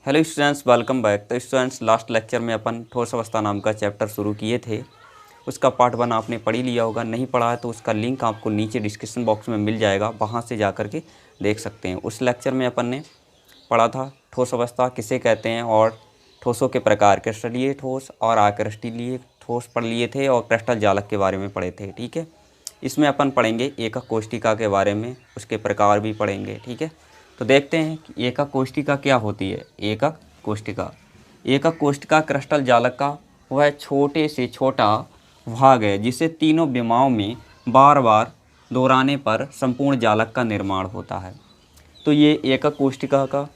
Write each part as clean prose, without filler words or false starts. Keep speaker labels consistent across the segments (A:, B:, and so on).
A: Hello students, welcome back. तो students, last lecture में अपन ठोस अवस्था नाम का चैप्टर शुरू किए थे। उसका पार्ट 1 आपने पढ़ ही लिया होगा। नहीं पढ़ा है तो उसका लिंक आपको नीचे डिस्क्रिप्शन बॉक्स में मिल जाएगा, वहाँ से जा कर के देख सकते हैं। उस लेक्चर में अपन ने पढ़ा था ठोस अवस्था किसे कहते हैं और ठोसों के प्रकार, क्रिस्टलीय ठोस और अक्रिस्टलीय ठोस पढ़ लिए थे और क्रिस्टल जालक के बारे में पढ़े थे। ठीक है, इसमें अपन पढ़ेंगे एकक कोष्ठिका के बारे में, उसके प्रकार भी पढ़ेंगे। ठीक है, तो देखते हैं कि एकक कोष्ठिका क्या होती है। एकक कोष्ठिका क्रिस्टल जालक का वह छोटे से छोटा भाग है जिसे तीनों विमाओं में बार बार दोहराने पर संपूर्ण जालक का निर्माण होता है। तो ये एकक कोष्ठिका का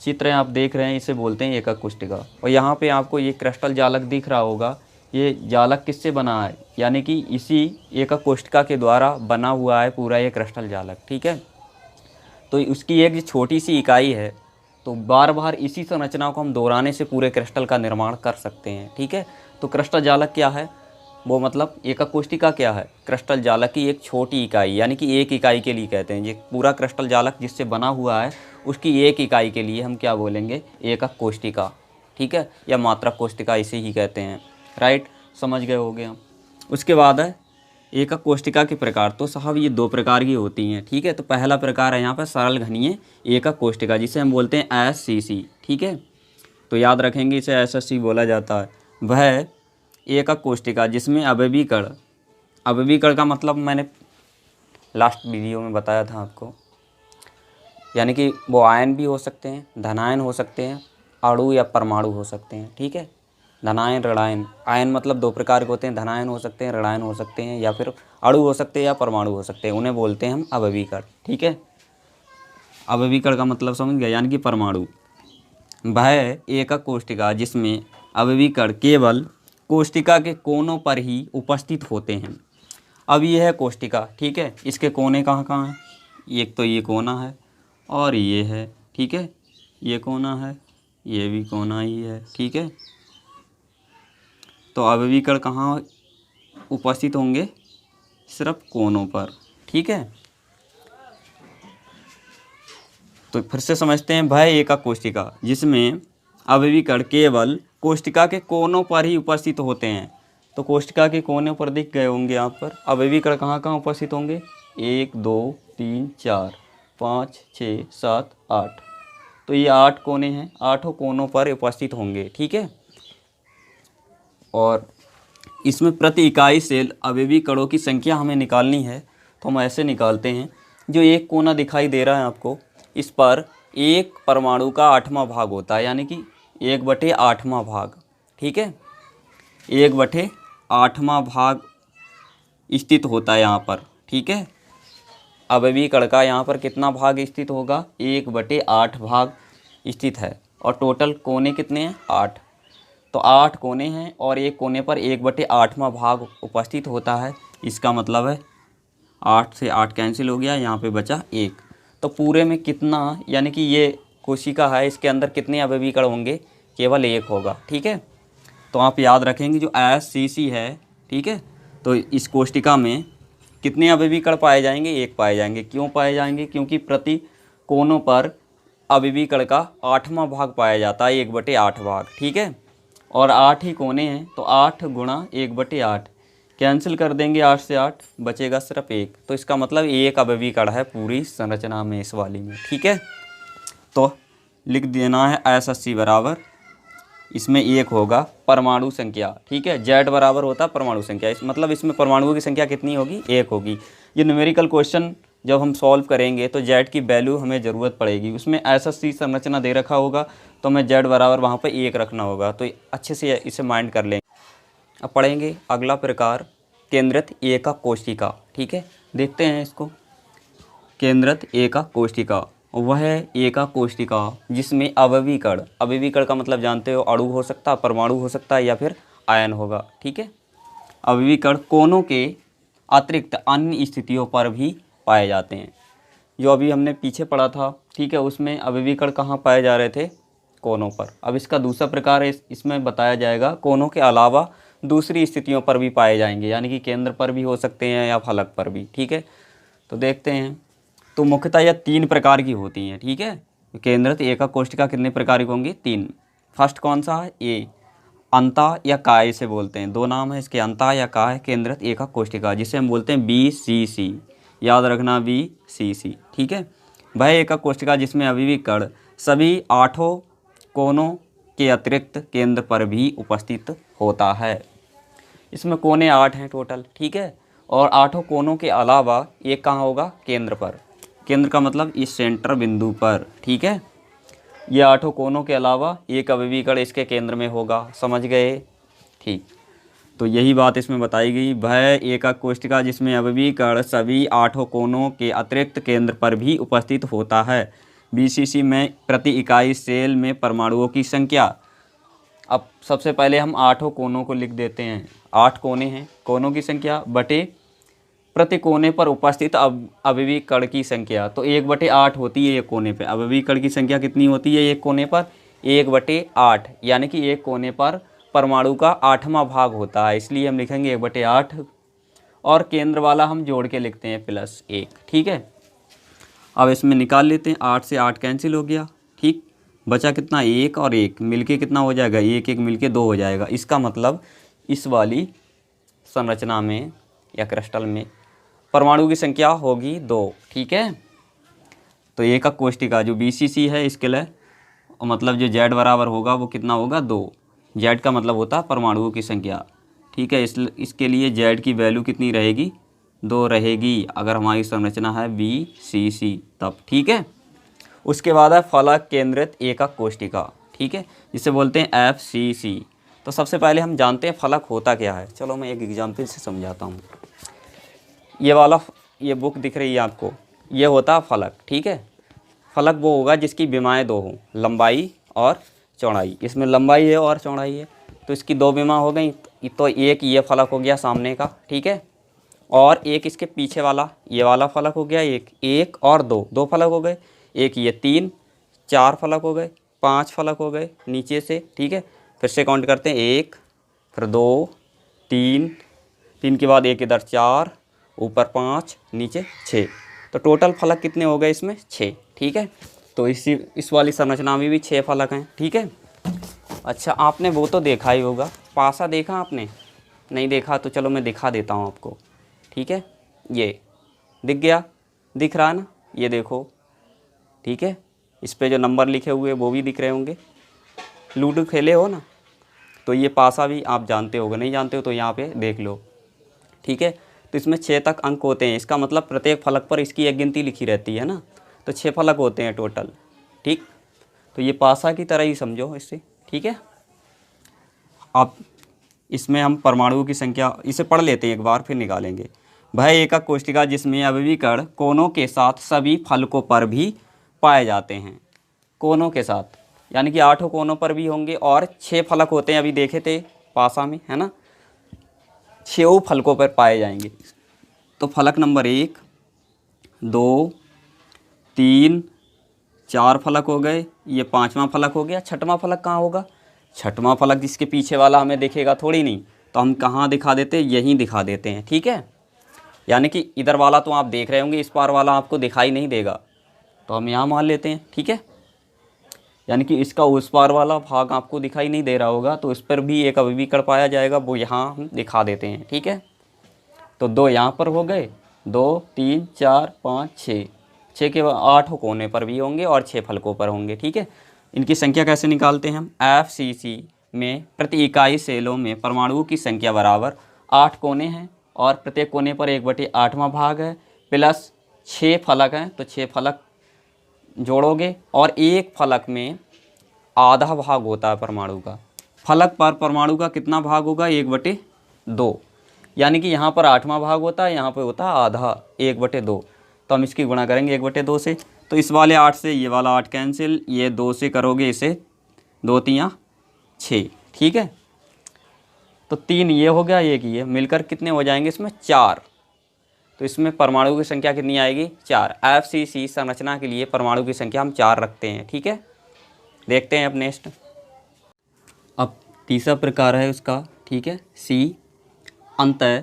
A: चित्र आप देख रहे हैं, इसे बोलते हैं एकक कोष्ठिका। और यहाँ पे आपको ये क्रिस्टल जालक दिख रहा होगा। ये जालक किससे बना है, यानी कि इसी एकक कोष्ठिका के द्वारा बना हुआ है पूरा ये क्रिस्टल जालक। ठीक है, तो उसकी एक छोटी सी इकाई है, तो बार बार इसी संरचना को हम दोहराने से पूरे क्रिस्टल का निर्माण कर सकते हैं। ठीक है, तो क्रिस्टल जालक क्या है, वो मतलब एकक कोष्ठिका क्या है, क्रिस्टल जालक की एक छोटी इकाई, यानी कि एक इकाई के लिए कहते हैं। ये पूरा क्रिस्टल जालक जिससे बना हुआ है उसकी एक इकाई के लिए हम क्या बोलेंगे, एकक कोष्ठिका। ठीक है, या मात्रक कोष्ठिका इसे ही कहते हैं। राइट, समझ गए होंगे हम। उसके बाद है एकक कोष्ठिका के प्रकार। तो साहब ये 2 प्रकार की होती हैं। ठीक है, तो पहला प्रकार है यहाँ पर सरल घनीय एकक कोष्ठिका, जिसे हम बोलते हैं एससीसी। ठीक है, तो याद रखेंगे इसे एसएससी बोला जाता है। वह एकक कोष्ठिका जिसमें अवयवी कण का मतलब मैंने लास्ट वीडियो में बताया था आपको, यानी कि वो आयन भी हो सकते हैं, धनायन हो सकते हैं, अणु या परमाणु हो सकते हैं। ठीक है, धनायन ऋणायन। आयन मतलब 2 प्रकार के होते हैं, धनायन हो सकते हैं, ऋणायन हो सकते हैं, या फिर अणु हो सकते हैं या परमाणु हो सकते हैं। उन्हें बोलते हैं हम अवयवीकरण। ठीक है, अवयवीकरण का मतलब समझ गए, यानी कि परमाणु। वह एकक कोष्ठिका जिसमें अवयवीकरण केवल कोष्ठिका के कोनों पर ही उपस्थित होते हैं। अब ये है कोष्ठिका। ठीक है, इसके कोने कहाँ कहाँ हैं, एक तो ये कोना है और ये है। ठीक है, ये कोना है, ये भी कोना ही है। ठीक है, तो अवयवीकरण कहाँ उपस्थित होंगे, सिर्फ कोनों पर। ठीक है, तो फिर से समझते हैं। वह एकक कोष्ठिका जिसमें अवयवीकरण केवल कोष्ठिका के कोनों पर ही उपस्थित होते हैं। तो कोष्ठिका के कोने पर दिख गए होंगे यहाँ पर। अवयवीकरण कहाँ कहाँ उपस्थित होंगे, 1 2 3 4 5 6 7 8। तो ये 8 कोने हैं, 8 कोनों पर उपस्थित होंगे। ठीक है, और इसमें प्रति इकाई सेल अवयवी कणों की संख्या हमें निकालनी है, तो हम ऐसे निकालते हैं। जो एक कोना दिखाई दे रहा है आपको, इस पर एक परमाणु का 8वां भाग होता है, यानी कि 1/8वां भाग। ठीक है, 1/8वां भाग स्थित होता है यहाँ पर। ठीक है, अवयवी कण का यहाँ पर कितना भाग स्थित होगा, 1/8 भाग स्थित है। और टोटल कोने कितने हैं, 8। तो 8 कोने हैं और एक कोने पर 1/8वां भाग उपस्थित होता है। इसका मतलब है 8 से 8 कैंसिल हो गया, यहाँ पे बचा 1। तो पूरे में कितना, यानी कि ये कोशिका है, इसके अंदर कितने अवयवी कण होंगे, केवल 1 होगा। ठीक है, तो आप याद रखेंगे जो एससीसी है। ठीक है, तो इस कोष्ठिका में कितने अवयवी कण पाए जाएंगे, 1 पाए जाएंगे। क्यों पाए जाएंगे, क्योंकि प्रति कोनों पर अवयवी कण का 8वां भाग पाया जाता है, 1/8 भाग। ठीक है, और 8 ही कोने हैं, तो 8 गुणा 1/8 कैंसिल कर देंगे, 8 से 8 बचेगा सिर्फ 1। तो इसका मतलब 1 अवयवी कण है पूरी संरचना में, इस वाली में। ठीक है, तो लिख देना है एसएससी बराबर, इसमें 1 होगा परमाणु संख्या। ठीक है, जेड बराबर होता है परमाणु संख्या, इस मतलब इसमें परमाणुओं की संख्या कितनी होगी, 1 होगी। ये न्यूमेरिकल क्वेश्चन जब हम सॉल्व करेंगे तो जेड की वैल्यू हमें ज़रूरत पड़ेगी। उसमें एसएससी संरचना दे रखा होगा, तो हमें जेड बराबर वहाँ पर 1 रखना होगा। तो अच्छे से इसे माइंड कर लेंगे। अब पढ़ेंगे अगला प्रकार, केंद्रित एकक कोष्ठिका। ठीक है, देखते हैं इसको। केंद्रित एकक कोष्ठिका वह एकक कोष्ठिका जिसमें अवयवी कण का मतलब जानते हो, अणु हो सकता है, परमाणु हो सकता है, या फिर आयन होगा। ठीक है, अवयवी कण कोनों के अतिरिक्त अन्य स्थितियों पर भी पाए जाते हैं। जो अभी हमने पीछे पढ़ा था, ठीक है, उसमें अवयवी कण कहाँ पाए जा रहे थे, कोनों पर। अब इसका दूसरा प्रकार है, इसमें बताया जाएगा कोनों के अलावा दूसरी स्थितियों पर भी पाए जाएंगे, यानी कि केंद्र पर भी हो सकते हैं या फलक पर भी। ठीक है, तो देखते हैं। तो मुख्यतः यह 3 प्रकार की होती हैं। ठीक है, केंद्रित एकक कोशिका कितने प्रकार की होंगी? 3। फर्स्ट कौन सा है? ए, अंता या काय से बोलते हैं, 2 नाम है इसके, अंता या काय केंद्रित एकक कोशिका, जिसे हम बोलते हैं BCC। याद रखना BCC, ठीक है। वह एकक कोशिका जिसमें अभिवी कण सभी 8 कोनों के अतिरिक्त केंद्र पर भी उपस्थित होता है। इसमें कोने 8 हैं टोटल, ठीक है, और 8 कोनों के अलावा एक कहाँ होगा? केंद्र पर। केंद्र का मतलब इस सेंटर बिंदु पर, ठीक है। ये 8 कोनों के अलावा एक अवयवी कण इसके केंद्र में होगा, समझ गए? ठीक, तो यही बात इसमें बताई गई। वह एकक कोशिका जिसमें अवयवी कण सभी 8 कोनों के अतिरिक्त केंद्र पर भी उपस्थित होता है। BCC में प्रति इकाई सेल में परमाणुओं की संख्या। अब सबसे पहले हम 8 कोनों को लिख देते हैं। 8 कोने हैं, कोनों की संख्या बटे प्रति कोने पर उपस्थित अवयवी कण की संख्या। तो 1/8 होती है एक कोने पे। अवयवी कण की संख्या कितनी होती है एक कोने पर? 1/8, यानी कि एक कोने पर परमाणु का 8वां भाग होता है, इसलिए हम लिखेंगे 1/8, और केंद्र वाला हम जोड़ के लिखते हैं +1, ठीक है। अब इसमें निकाल लेते हैं, 8 से 8 कैंसिल हो गया, ठीक। बचा कितना? 1 और 1 मिलके कितना हो जाएगा? 1 1 मिलके 2 हो जाएगा। इसका मतलब इस वाली संरचना में या क्रिस्टल में परमाणु की संख्या होगी 2, ठीक है। तो एकक कोशिका जो BCC है इसके लिए मतलब जो Z बराबर होगा वो कितना होगा? 2। Z का मतलब होता है परमाणुओं की संख्या, ठीक है। इसके लिए Z की वैल्यू कितनी रहेगी? 2 रहेगी, अगर हमारी संरचना है BCC तब, ठीक है। उसके बाद है फलक केंद्रित एकक कोशिका, ठीक है, जिसे बोलते हैं FCC। तो सबसे पहले हम जानते हैं फलक होता क्या है। चलो मैं एक एग्जाम्पल से समझाता हूँ। ये बुक दिख रही है आपको, ये होता है फलक, ठीक है। फलक वो होगा जिसकी विमाएँ 2 हों, लंबाई और चौड़ाई। इसमें लंबाई है और चौड़ाई है, तो इसकी 2 विमा हो गई। तो एक ये फलक हो गया सामने का, ठीक है, और एक इसके पीछे वाला ये वाला फलक हो गया। एक और 2 फलक हो गए। एक ये 3, 4 फलक हो गए, 5 फलक हो गए नीचे से, ठीक है। फिर से काउंट करते हैं, 1, फिर 2, 3 के बाद एक इधर 4, ऊपर 5, नीचे 6। तो टोटल फलक कितने हो गए इसमें? 6, ठीक है। तो इस वाली संरचना में भी 6 फलक हैं, ठीक है। अच्छा, आपने वो तो देखा ही होगा, पासा देखा आपने? नहीं देखा तो चलो मैं दिखा देता हूँ आपको, ठीक है। ये दिख गया? दिख रहा है ना? ये देखो, ठीक है। इस पे जो नंबर लिखे हुए वो भी दिख रहे होंगे। लूडो खेले हो ना, तो ये पासा भी आप जानते होगे, नहीं जानते हो तो यहाँ पे देख लो, ठीक है। तो इसमें 6 तक अंक होते हैं, इसका मतलब प्रत्येक फलक पर इसकी एक गिनती लिखी रहती है ना, तो 6 फलक होते हैं टोटल, ठीक। तो ये पासा की तरह ही समझो इससे, ठीक है। अब इसमें हम परमाणुओं की संख्या इसे पढ़ लेते हैं एक बार, फिर निकालेंगे। वह एकक कोशिका जिसमें अवयवी कण कोनों के साथ सभी फलकों पर भी पाए जाते हैं। कोनों के साथ यानी कि 8 कोनों पर भी होंगे, और 6 फलक होते हैं, अभी देखे थे पासा में, है ना। 6 फलकों पर पाए जाएंगे। तो फलक नंबर 1, 2, 3, 4 फलक हो गए, ये 5वां फलक हो गया। 6वां फलक कहाँ होगा? 6वां फलक जिसके पीछे वाला हमें दिखेगा थोड़ी नहीं, तो हम कहाँ दिखा देते हैं? यहीं दिखा देते हैं, ठीक है। यानी कि इधर वाला तो आप देख रहे होंगे, इस पार वाला आपको दिखाई नहीं देगा, तो हम यहाँ मान लेते हैं, ठीक है। यानी कि इसका उस पार वाला भाग आपको दिखाई नहीं दे रहा होगा, तो इस पर भी एक अवयवी कण पाया जाएगा, वो यहाँ हम दिखा देते हैं, ठीक है। तो 2 यहाँ पर हो गए, 2, 3, 4, 5, 6 के 8 कोने पर भी होंगे और 6 फलकों पर होंगे, ठीक है। इनकी संख्या कैसे निकालते हैं हम? FCC में प्रति इकाई सेलों में परमाणुओं की संख्या बराबर 8 कोने हैं, और प्रत्येक कोने पर 1/8वां भाग है, प्लस 6 फलक हैं, तो 6 फलक जोड़ोगे, और एक फलक में आधा भाग होता है परमाणु का। फलक पर परमाणु का कितना भाग होगा? 1/2, यानी कि यहाँ पर 8वां भाग होता है, यहाँ पर होता है आधा, 1/2। तो हम इसकी गुणा करेंगे 1/2 से। तो इस वाले 8 से ये वाला 8 कैंसिल, ये 2 से करोगे इसे, 2 3 6, ठीक है। तो 3 ये हो गया, एक ये, मिलकर कितने हो जाएंगे इसमें? 4। तो इसमें परमाणु की संख्या कितनी आएगी? 4। FCC संरचना के लिए परमाणु की संख्या हम 4 रखते हैं, ठीक है। देखते हैं अब नेक्स्ट। अब तीसरा प्रकार है उसका, ठीक है, C, अंतः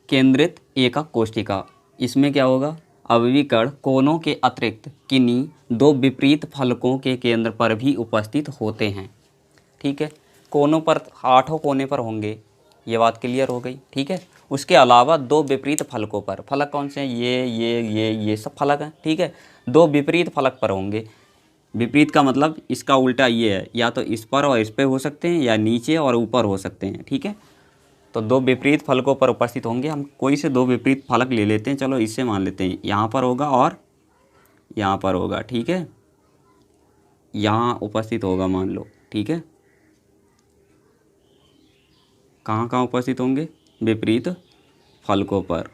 A: केंद्रित एकक कोशिका। इसमें क्या होगा? अवयवी कण कोनों के अतिरिक्त किन्हीं दो विपरीत फलकों के केंद्र पर भी उपस्थित होते हैं। ठीक है, कोनों पर 8 कोने पर होंगे, ये बात क्लियर हो गई। ठीक है, उसके अलावा दो विपरीत फलकों पर, फलक कौन से हैं, ये सब फलक हैं। ठीक है, दो विपरीत फलक पर होंगे। विपरीत का मतलब इसका उल्टा ये है, या तो इस पर और इस पे हो सकते हैं, या नीचे और ऊपर हो सकते हैं। ठीक है, तो दो विपरीत फलकों पर उपस्थित होंगे। हम कोई से दो विपरीत फलक ले लेते हैं, चलो इससे मान लेते हैं, यहाँ पर होगा और यहाँ पर होगा। ठीक है, यहाँ उपस्थित होगा मान लो। ठीक है, कहाँ कहाँ उपस्थित होंगे, विपरीत फलकों पर,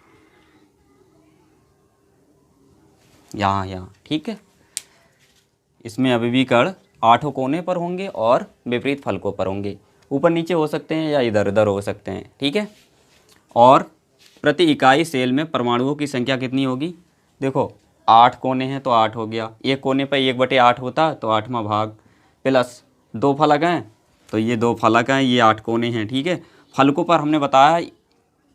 A: यहाँ। ठीक है, इसमें अवयवी कण 8 कोने पर होंगे और विपरीत फलकों पर होंगे, ऊपर नीचे हो सकते हैं या इधर उधर हो सकते हैं। ठीक है, और प्रति इकाई सेल में परमाणुओं की संख्या कितनी होगी, देखो 8 कोने हैं तो 8 हो गया, एक कोने पर 1/8 होता तो 8वां भाग, प्लस 2 फलक हैं तो ये 2 फलक हैं, ये 8 कोने हैं। ठीक है, फलकों पर हमने बताया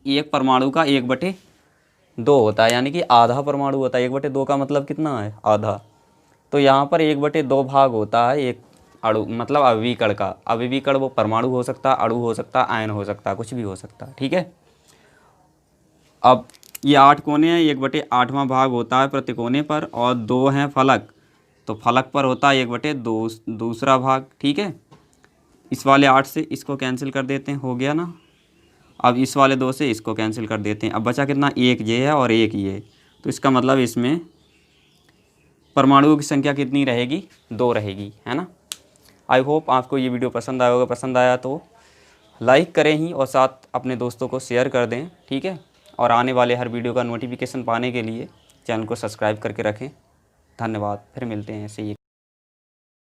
A: एक परमाणु का 1/2 होता है, यानी कि आधा परमाणु होता है। 1/2 का मतलब कितना है, आधा। तो यहाँ पर 1/2 भाग होता है एक अणु, मतलब अवयवी कण का। अवयवी कण वो परमाणु हो सकता है, अणु हो सकता है, आयन हो सकता है, कुछ भी हो सकता है। ठीक है, अब ये 8 कोने हैं, 1/8वां भाग होता है प्रति कोने पर, और 2 हैं फलक, तो फलक पर होता है 1/2 दूसरा भाग। ठीक है, इस वाले 8 से इसको कैंसिल कर देते हैं, हो गया ना। अब इस वाले 2 से इसको कैंसिल कर देते हैं, अब बचा कितना, एक ये है और एक ये, तो इसका मतलब इसमें परमाणुओं की संख्या कितनी रहेगी, 2 रहेगी, है ना। आई होप आपको ये वीडियो पसंद आया होगा। पसंद आया तो लाइक करें ही और साथ अपने दोस्तों को शेयर कर दें। ठीक है, और आने वाले हर वीडियो का नोटिफिकेशन पाने के लिए चैनल को सब्सक्राइब करके रखें। धन्यवाद, फिर मिलते हैं ऐसे ही।